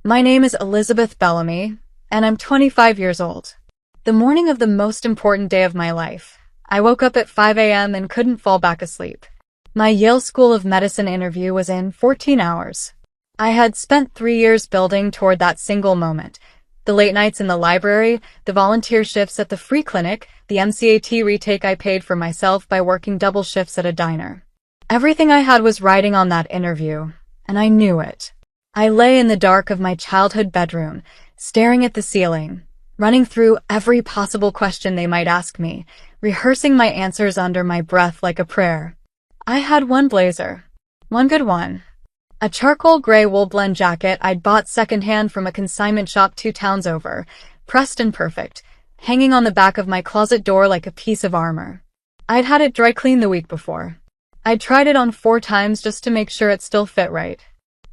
My name is Elizabeth Bellamy, and I'm 25 years old. The morning of the most important day of my life, I woke up at 5 a.m. and couldn't fall back asleep. My Yale School of Medicine interview was in 14 hours. I had spent 3 years building toward that single moment. The late nights in the library, the volunteer shifts at the free clinic, the MCAT retake I paid for myself by working double shifts at a diner. Everything I had was riding on that interview, and I knew it. I lay in the dark of my childhood bedroom, staring at the ceiling, running through every possible question they might ask me, rehearsing my answers under my breath like a prayer. I had one blazer. One good one. A charcoal gray wool blend jacket I'd bought secondhand from a consignment shop 2 towns over, pressed and perfect, hanging on the back of my closet door like a piece of armor. I'd had it dry cleaned the week before. I'd tried it on 4 times just to make sure it still fit right.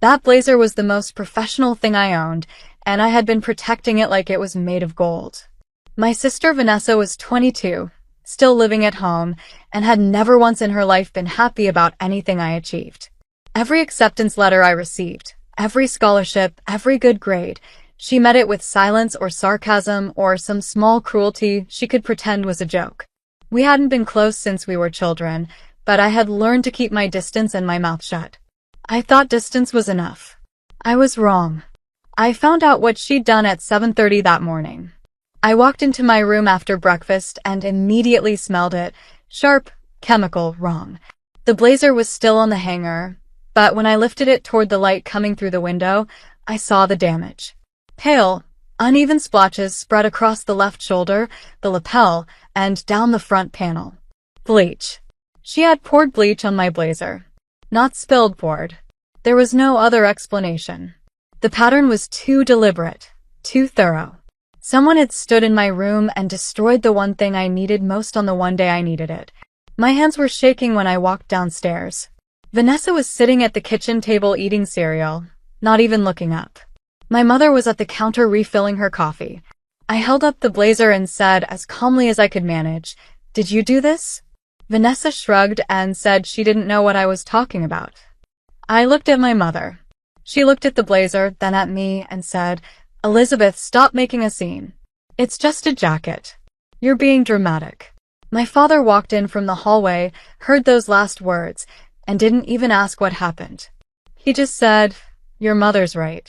That blazer was the most professional thing I owned, and I had been protecting it like it was made of gold. My sister Vanessa was 22, still living at home, and had never once in her life been happy about anything I achieved. Every acceptance letter I received, every scholarship, every good grade, she met it with silence or sarcasm or some small cruelty she could pretend was a joke. We hadn't been close since we were children, but I had learned to keep my distance and my mouth shut. I thought distance was enough. I was wrong. I found out what she'd done at 7:30 that morning. I walked into my room after breakfast and immediately smelled it. Sharp, chemical, wrong. The blazer was still on the hanger, but when I lifted it toward the light coming through the window, I saw the damage. Pale, uneven splotches spread across the left shoulder, the lapel, and down the front panel. Bleach. She had poured bleach on my blazer. Not spilled poured. There was no other explanation. The pattern was too deliberate, too thorough. Someone had stood in my room and destroyed the one thing I needed most on the one day I needed it. My hands were shaking when I walked downstairs. Vanessa was sitting at the kitchen table eating cereal, not even looking up. My mother was at the counter refilling her coffee. I held up the blazer and said as calmly as I could manage, "Did you do this?" Vanessa shrugged and said she didn't know what I was talking about. I looked at my mother. She looked at the blazer, then at me, and said, "Elizabeth, stop making a scene. It's just a jacket. You're being dramatic." My father walked in from the hallway, heard those last words, and didn't even ask what happened. He just said, "Your mother's right.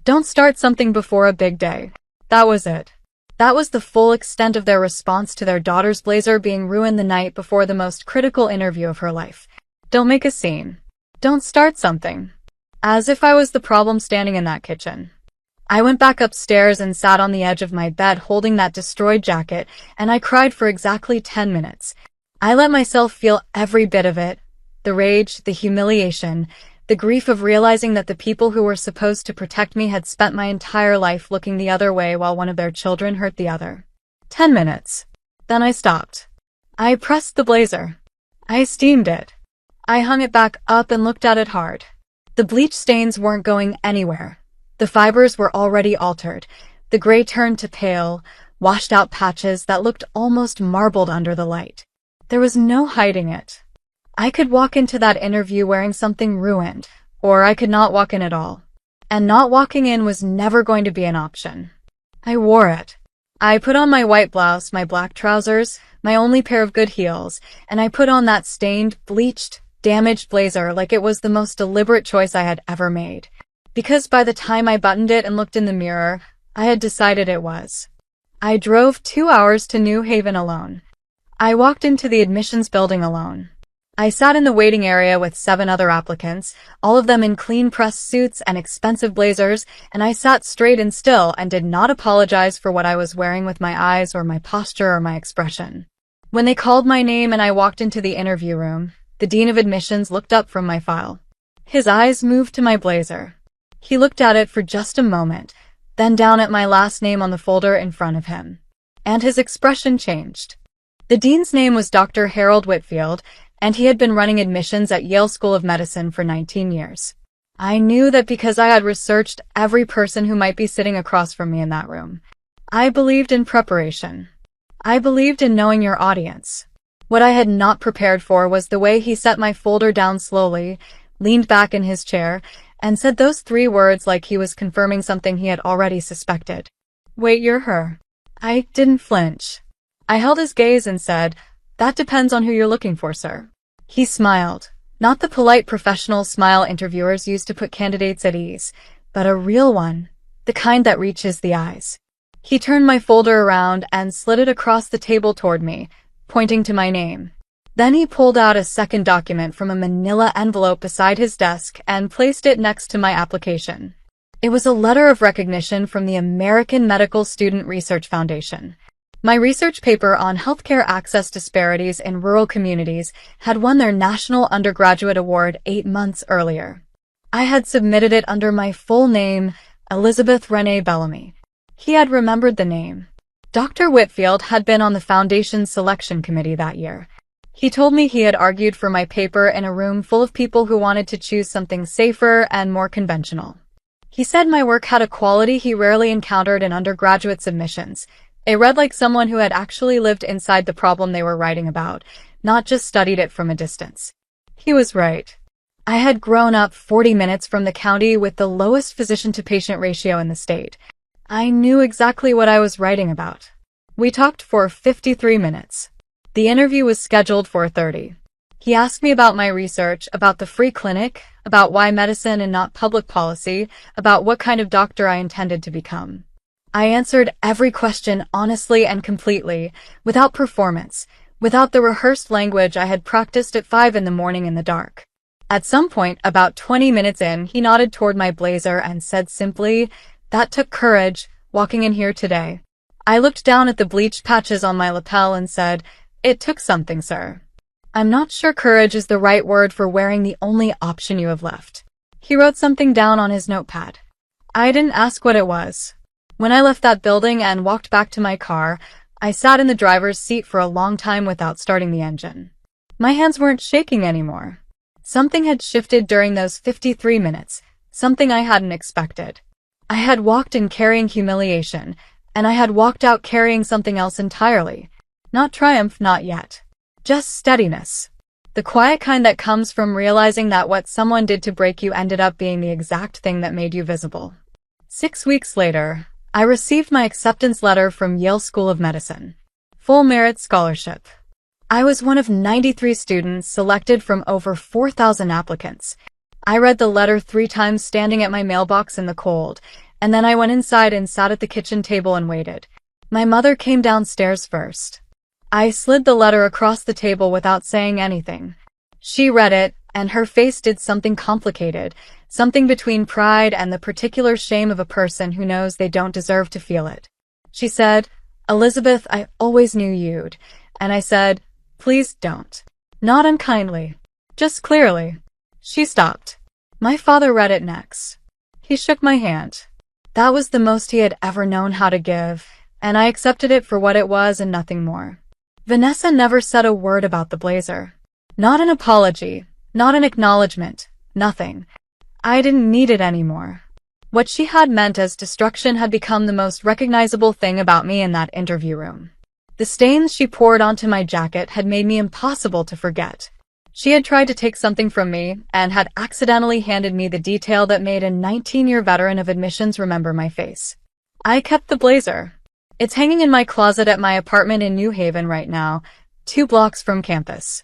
Don't start something before a big day." That was it. That was the full extent of their response to their daughter's blazer being ruined the night before the most critical interview of her life. Don't make a scene. Don't start something. As if I was the problem standing in that kitchen. I went back upstairs and sat on the edge of my bed holding that destroyed jacket, and I cried for exactly 10 minutes. I let myself feel every bit of it. The rage, the humiliation, the grief of realizing that the people who were supposed to protect me had spent my entire life looking the other way while one of their children hurt the other. 10 minutes. Then I stopped. I pressed the blazer. I steamed it. I hung it back up and looked at it hard. The bleach stains weren't going anywhere. The fibers were already altered. The gray turned to pale, washed-out patches that looked almost marbled under the light. There was no hiding it. I could walk into that interview wearing something ruined, or I could not walk in at all. And not walking in was never going to be an option. I wore it. I put on my white blouse, my black trousers, my only pair of good heels, and I put on that stained, bleached, damaged blazer like it was the most deliberate choice I had ever made. Because by the time I buttoned it and looked in the mirror, I had decided it was. I drove 2 hours to New Haven alone. I walked into the admissions building alone. I sat in the waiting area with 7 other applicants, all of them in clean pressed suits and expensive blazers, and I sat straight and still and did not apologize for what I was wearing with my eyes or my posture or my expression. When they called my name and I walked into the interview room, the dean of admissions looked up from my file. His eyes moved to my blazer. He looked at it for just a moment, then down at my last name on the folder in front of him. And his expression changed. The dean's name was Dr. Harold Whitfield, and he had been running admissions at Yale School of Medicine for 19 years. I knew that because I had researched every person who might be sitting across from me in that room. I believed in preparation. I believed in knowing your audience. What I had not prepared for was the way he set my folder down slowly, leaned back in his chair, and said those 3 words like he was confirming something he had already suspected. "Wait, you're her." I didn't flinch. I held his gaze and said, "That depends on who you're looking for, sir." He smiled, not the polite professional smile interviewers use to put candidates at ease, but a real one, the kind that reaches the eyes. He turned my folder around and slid it across the table toward me, pointing to my name. Then he pulled out a second document from a manila envelope beside his desk and placed it next to my application. It was a letter of recognition from the American Medical Student Research Foundation. My research paper on healthcare access disparities in rural communities had won their National Undergraduate Award 8 months earlier. I had submitted it under my full name, Elizabeth Renee Bellamy. He had remembered the name. Dr. Whitfield had been on the foundation's selection committee that year. He told me he had argued for my paper in a room full of people who wanted to choose something safer and more conventional. He said my work had a quality he rarely encountered in undergraduate submissions. It read like someone who had actually lived inside the problem they were writing about, not just studied it from a distance. He was right. I had grown up 40 minutes from the county with the lowest physician-to-patient ratio in the state. I knew exactly what I was writing about. We talked for 53 minutes. The interview was scheduled for 30. He asked me about my research, about the free clinic, about why medicine and not public policy, about what kind of doctor I intended to become. I answered every question honestly and completely, without performance, without the rehearsed language I had practiced at 5 in the morning in the dark. At some point, about 20 minutes in, he nodded toward my blazer and said simply, "That took courage, walking in here today." I looked down at the bleached patches on my lapel and said, "It took something, sir." "I'm not sure courage is the right word for wearing the only option you have left." He wrote something down on his notepad. I didn't ask what it was. When I left that building and walked back to my car, I sat in the driver's seat for a long time without starting the engine. My hands weren't shaking anymore. Something had shifted during those 53 minutes, something I hadn't expected. I had walked in carrying humiliation, and I had walked out carrying something else entirely. Not triumph, not yet. Just steadiness. The quiet kind that comes from realizing that what someone did to break you ended up being the exact thing that made you visible. 6 weeks later, I received my acceptance letter from Yale School of Medicine. Full merit scholarship. I was one of 93 students selected from over 4,000 applicants. I read the letter 3 times standing at my mailbox in the cold, and then I went inside and sat at the kitchen table and waited. My mother came downstairs first. I slid the letter across the table without saying anything. She read it, and her face did something complicated, something between pride and the particular shame of a person who knows they don't deserve to feel it. She said, "Elizabeth, I always knew you'd," and I said, "Please don't." Not unkindly, just clearly. She stopped. My father read it next. He shook my hand. That was the most he had ever known how to give, and I accepted it for what it was and nothing more. Vanessa never said a word about the blazer. Not an apology, not an acknowledgement, nothing. I didn't need it anymore. What she had meant as destruction had become the most recognizable thing about me in that interview room. The stains she poured onto my jacket had made me impossible to forget. She had tried to take something from me and had accidentally handed me the detail that made a 19-year veteran of admissions remember my face. I kept the blazer. It's hanging in my closet at my apartment in New Haven right now, 2 blocks from campus.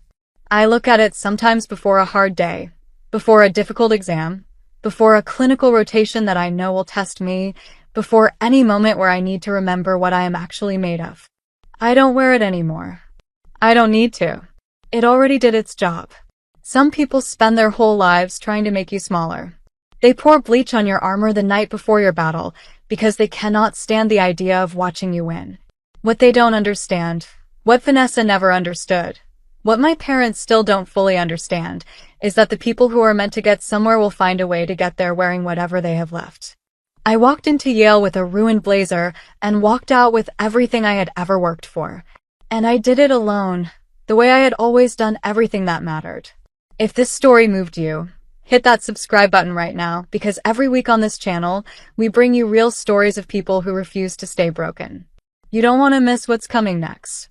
I look at it sometimes before a hard day, before a difficult exam, before a clinical rotation that I know will test me, before any moment where I need to remember what I am actually made of. I don't wear it anymore. I don't need to. It already did its job. Some people spend their whole lives trying to make you smaller. They pour bleach on your armor the night before your battle because they cannot stand the idea of watching you win. What they don't understand, what Vanessa never understood, what my parents still don't fully understand, is that the people who are meant to get somewhere will find a way to get there wearing whatever they have left. I walked into Yale with a ruined blazer and walked out with everything I had ever worked for. And I did it alone, the way I had always done everything that mattered. If this story moved you, hit that subscribe button right now, because every week on this channel, we bring you real stories of people who refuse to stay broken. You don't want to miss what's coming next.